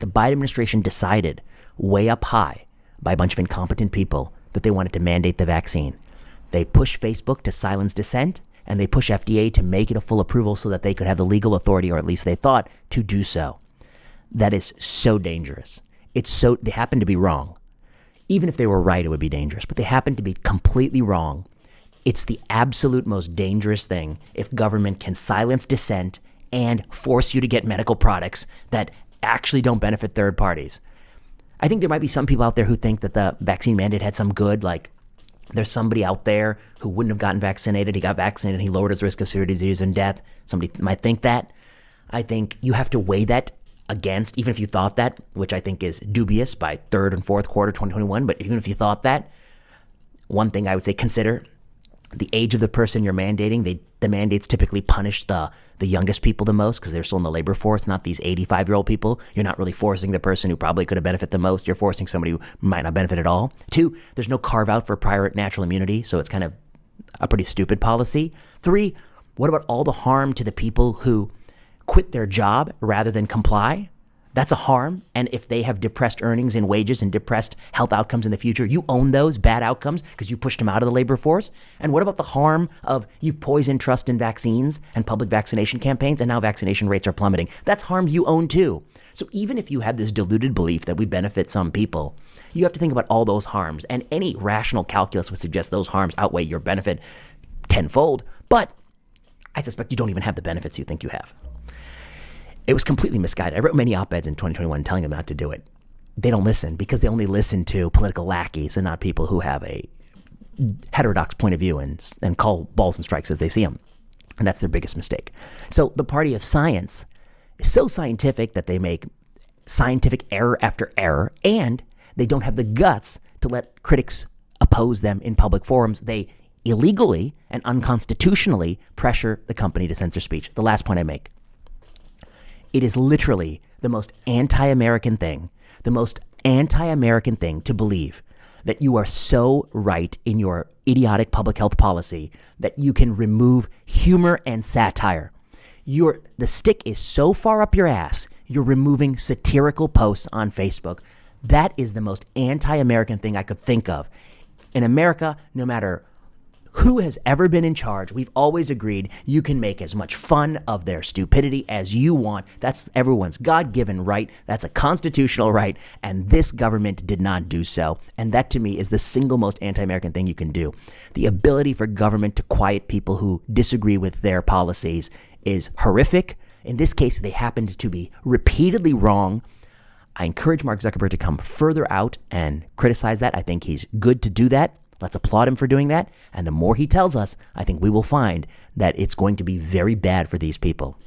The Biden administration decided way up high by a bunch of incompetent people that they wanted to mandate the vaccine. They pushed Facebook to silence dissent, and they pushed FDA to make it a full approval so that they could have the legal authority, or at least they thought, to do so. That is so dangerous. They happen to be wrong. Even if they were right, it would be dangerous, but they happen to be completely wrong. It's the absolute most dangerous thing if government can silence dissent and force you to get medical products that actually don't benefit third parties. I think there might be some people out there who think that the vaccine mandate had some good, like there's somebody out there who wouldn't have gotten vaccinated. He got vaccinated and he lowered his risk of severe disease and death. Somebody might think that. I think you have to weigh that against, even if you thought that, which I think is dubious by third and fourth quarter 2021, but even if you thought that, one thing I would say, consider the age of the person you're mandating. The mandates typically punish the youngest people the most because they're still in the labor force, not these 85-year-old people. You're not really forcing the person who probably could have benefited the most. You're forcing somebody who might not benefit at all. 2, there's no carve-out for prior natural immunity, so it's kind of a pretty stupid policy. 3, what about all the harm to the people who quit their job rather than comply? That's a harm. And if they have depressed earnings and wages and depressed health outcomes in the future, you own those bad outcomes because you pushed them out of the labor force. And what about the harm of you've poisoned trust in vaccines and public vaccination campaigns, and now vaccination rates are plummeting? That's harm you own too. So even if you have this deluded belief that we benefit some people, you have to think about all those harms. And any rational calculus would suggest those harms outweigh your benefit tenfold. But I suspect you don't even have the benefits you think you have. It was completely misguided. I wrote many op-eds in 2021 telling them not to do it. They don't listen because they only listen to political lackeys and not people who have a heterodox point of view and call balls and strikes as they see them. And that's their biggest mistake. So the party of science is so scientific that they make scientific error after error, and they don't have the guts to let critics oppose them in public forums. They illegally and unconstitutionally pressure the company to censor speech. The last point I make. It is literally the most anti-American thing to believe that you are so right in your idiotic public health policy that you can remove humor and satire. The stick is so far up your ass, you're removing satirical posts on Facebook. That is the most anti-American thing I could think of. In America, no matter who has ever been in charge, we've always agreed you can make as much fun of their stupidity as you want. That's everyone's God-given right. That's a constitutional right. And this government did not do so. And that to me is the single most anti-American thing you can do. The ability for government to quiet people who disagree with their policies is horrific. In this case, they happened to be repeatedly wrong. I encourage Mark Zuckerberg to come further out and criticize that. I think he's good to do that. Let's applaud him for doing that. And the more he tells us, I think we will find that it's going to be very bad for these people.